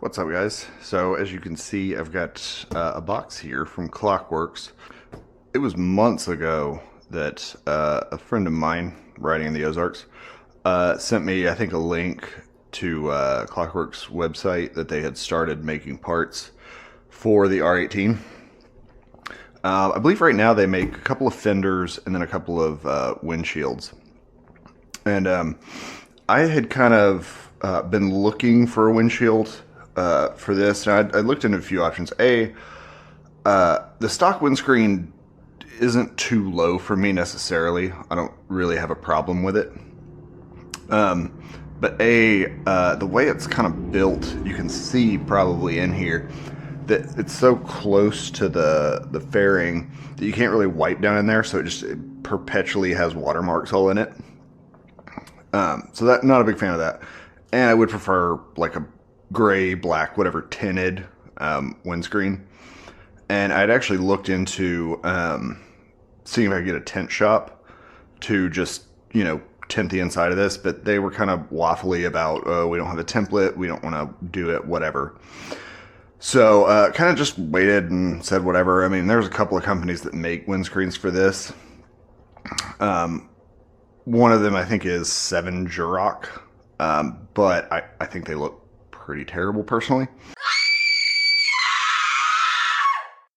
What's up, guys? So as you can see, I've got a box here from Klock Werks. It was months ago that a friend of mine riding in the Ozarks sent me, I think, a link to Klock Werks' website that they had started making parts for the R18. I believe right now they make a couple of fenders and then a couple of windshields. And I had kind of been looking for a windshield for this. And I looked into a few options. The stock windscreen isn't too low for me necessarily. I don't really have a problem with it. But the way it's kind of built, you can see probably in here that it's so close to the fairing that you can't really wipe down in there, so it perpetually has watermarks all in it. So that, not a big fan of that. And I would prefer like a gray, black, whatever tinted windscreen. And I'd actually looked into seeing if I could get a tint shop to just, tint the inside of this, but they were kind of waffly about, oh, we don't have a template, we don't want to do it, whatever. So kind of just waited and said whatever. I mean, there's a couple of companies that make windscreens for this. One of them I think is 7 Jurock, but I think they look pretty terrible personally.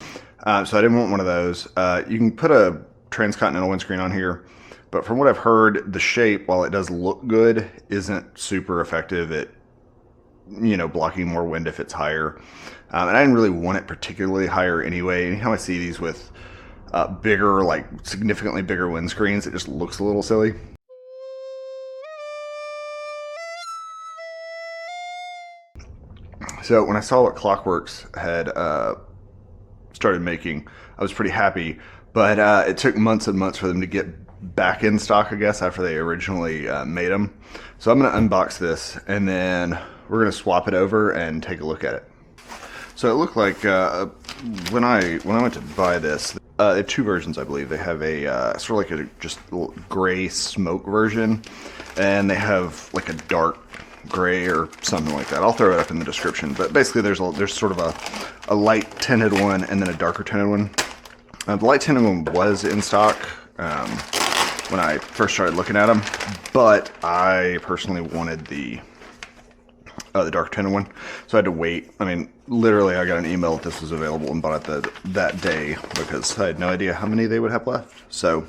So I didn't want one of those. You can put a transcontinental windscreen on here, but from what I've heard, the shape, while it does look good, isn't super effective at blocking more wind if it's higher. And I didn't really want it particularly higher anyway. Anytime I see these with bigger, like significantly bigger windscreens, it just looks a little silly. So when I saw what Klock Werks had started making, I was pretty happy, but it took months and months for them to get back in stock, I guess, after they originally made them. So I'm going to unbox this, and then we're going to swap it over and take a look at it. So it looked like when I went to buy this, they have 2 versions, I believe. They have a sort of like a just gray smoke version, and they have like a dark gray or something like that. I'll throw it up in the description. But basically, there's sort of a light tinted one and then a darker tinted one. The light tinted one was in stock when I first started looking at them, but I personally wanted the dark tinted one, so I had to wait. I mean, literally, I got an email that this was available and bought it that day because I had no idea how many they would have left. So,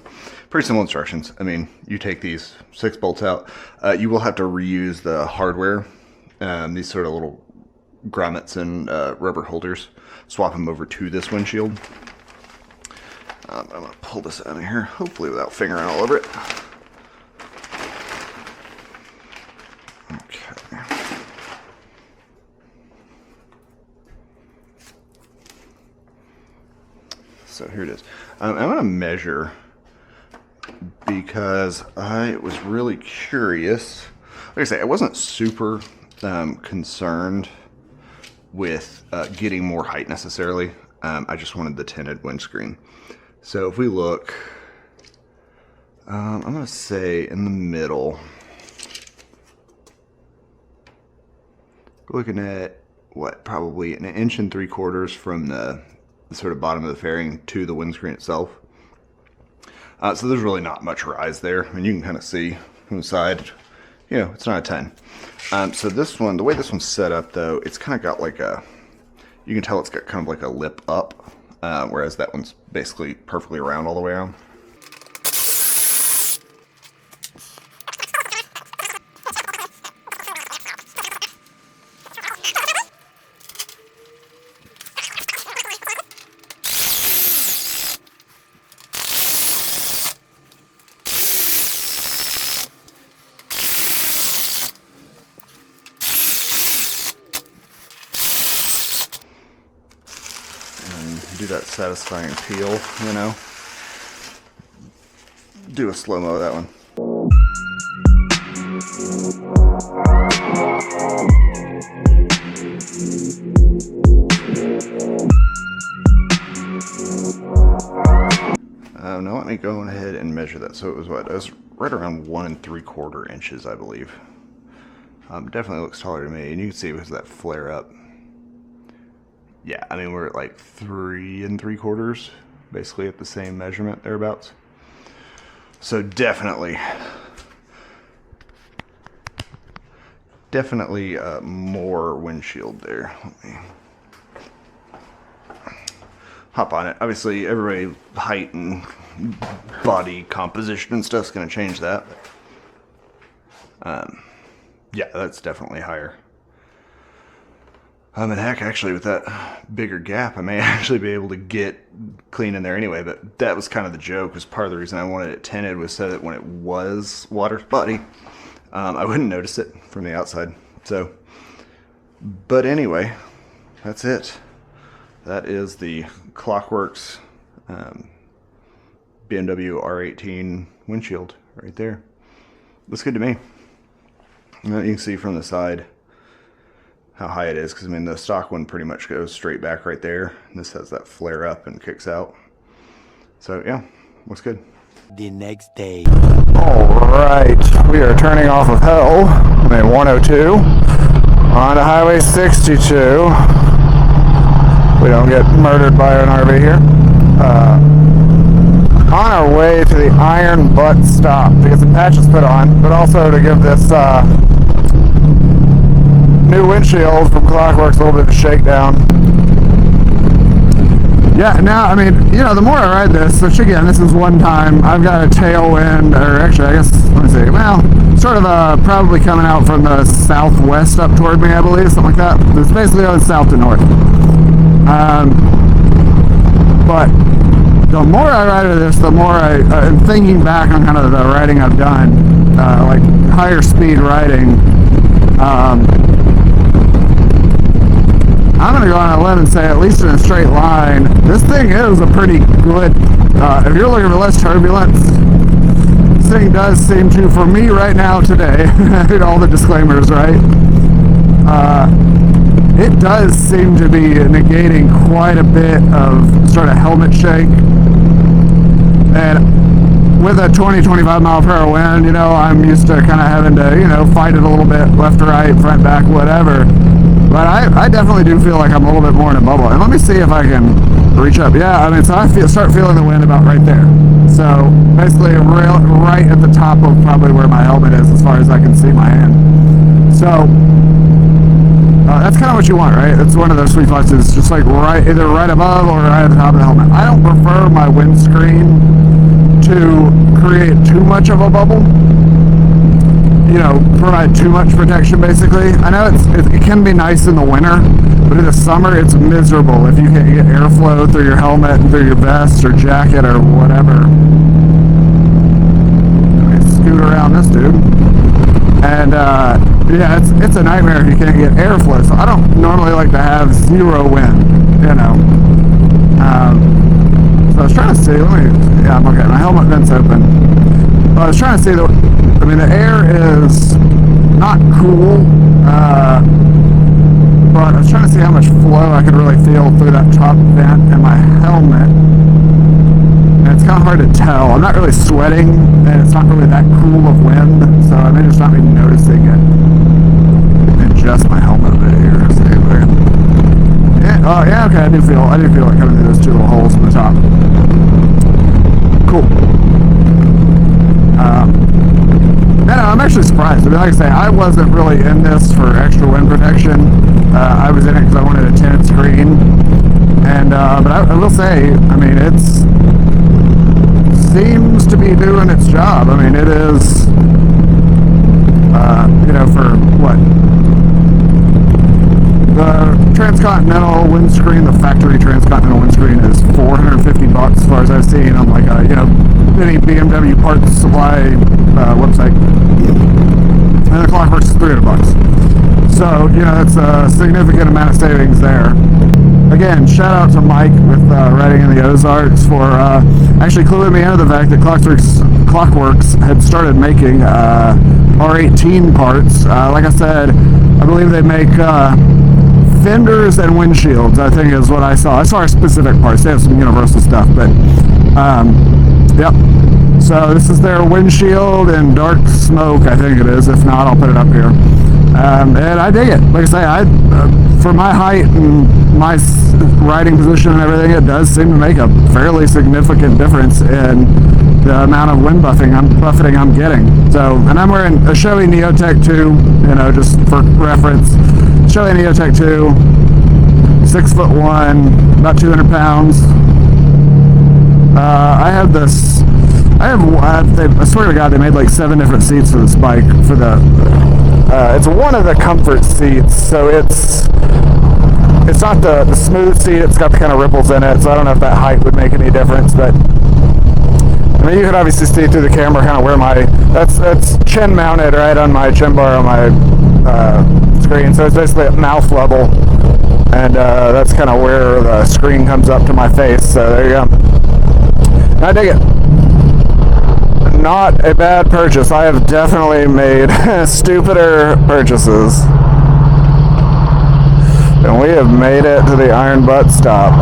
pretty simple instructions. I mean, you take these 6 bolts out. You will have to reuse the hardware, these sort of little grommets and rubber holders. Swap them over to this windshield. I'm going to pull this out of here, hopefully without fingering all over it. Okay. So here it is. I'm going to measure because I was really curious. Like I say, I wasn't super concerned with getting more height necessarily. I just wanted the tinted windscreen. So if we look, I'm going to say in the middle, we're looking at probably 1 3/4 inches from the sort of bottom of the fairing to the windscreen itself. So there's really not much rise there. I mean, you can kind of see from the side, it's not a 10. So this one, the way this one's set up though, it's kind of got like you can tell it's got kind of like a lip up, whereas that one's basically perfectly round all the way around. Do that satisfying peel, do a slow-mo of that one. Now let me go ahead and measure that. So it was what? It was right around 1 3/4 inches, I believe. Definitely looks taller to me, and you can see it was that flare up. Yeah, I mean, we're at like 3 3/4, basically at the same measurement thereabouts. So definitely more windshield there. Let me hop on it. Obviously, everybody height and body composition and stuff's going to change that. Yeah, that's definitely higher. And heck, actually, with that bigger gap, I may actually be able to get clean in there anyway. But that was kind of the joke. Was part of the reason I wanted it tinted, was so that when it was water spotty, I wouldn't notice it from the outside. So, but anyway, that's it. That is the Klock Werks BMW R18 windshield right there. Looks good to me. You can see from the side how high it is, because I mean the stock one pretty much goes straight back right there. And this has that flare up and kicks out. So yeah, looks good. The next day. Alright, we are turning off of Hell, main 102, onto Highway 62. We don't get murdered by an RV here. On our way to the Iron Butt stop to get some patches put on, but also to give this new windshield from Klock Werks a little bit of a shakedown. Yeah, now, I mean, you know, the more I ride this, which again, this is one time, I've got a tailwind, or actually, I guess, let me see, well, sort of probably coming out from the southwest up toward me, I believe, something like that. It's basically going south to north. But the more I ride this, the more I'm thinking back on kind of the riding I've done, like higher speed riding. I'm going to go on a limb and say, at least in a straight line, this thing is a pretty good, if you're looking for less turbulence, this thing does seem to, for me right now today, all the disclaimers, right? It does seem to be negating quite a bit of sort of helmet shake. And with a 20-25 mile per hour wind, you know, I'm used to kind of having to, you know, fight it a little bit, left to right, front, back, whatever. But I definitely do feel like I'm a little bit more in a bubble. And let me see if I can reach up. Yeah, I mean, so I start feeling the wind about right there. So basically right at the top of probably where my helmet is, as far as I can see my hand. So that's kind of what you want, right? It's one of those sweet spots, is just like either right above or right at the top of the helmet. I don't prefer my windscreen to create too much of a bubble, you know, provide too much protection basically. I know it can be nice in the winter, but in the summer it's miserable if you can't get airflow through your helmet and through your vest or jacket or whatever. Let me scoot around this dude. And yeah, it's a nightmare if you can't get airflow. So I don't normally like to have zero wind, you know. So I was trying to see, yeah, I'm okay, my helmet vent's open. But I was trying to see, I mean, the air is not cool, but I was trying to see how much flow I could really feel through that top vent in my helmet. And it's kind of hard to tell. I'm not really sweating, and it's not really that cool of wind, so I may just not be noticing it. Adjust my helmet a bit here. See if I can. Yeah, oh yeah, okay, I do feel it coming through those two little holes in the top. Cool. No, I'm actually surprised. I mean, like I say, I wasn't really in this for extra wind protection. I was in it because I wanted a tinted screen. And, but I will say, I mean, it seems to be doing its job. I mean, it is, you know, for what? The transcontinental windscreen, the factory transcontinental windscreen is $450 as far as I've seen on like a, you know, any BMW parts supply website. And the Klock Werks is $300. So, you know, that's a significant amount of savings there. Again, shout out to Mike with riding in the Ozarks for actually cluing me into the fact that Klock Werks had started making R18 parts. Like I said, I believe they make fenders and windshields, I think is what I saw. As far as specific parts, they have some universal stuff, but yep. So this is their windshield in dark smoke, I think it is. If not, I'll put it up here. And I dig it. Like I say, for my height and my riding position and everything, it does seem to make a fairly significant difference in the amount of wind buffeting I'm getting. So, and I'm wearing a Shoei Neotech 2, just for reference. Shoei Neotech 2, 6'1", about 200 pounds. I swear to God, they made like 7 different seats for this bike. It's one of the comfort seats, so it's not the smooth seat. It's got the kind of ripples in it, so I don't know if that height would make any difference. But I mean, you can obviously see through the camera kind of where that's chin mounted right on my chin bar on my screen, so it's basically at mouth level, and that's kind of where the screen comes up to my face. So there you go. I dig it. Not a bad purchase. I have definitely made stupider purchases. And we have made it to the Iron Butt stop.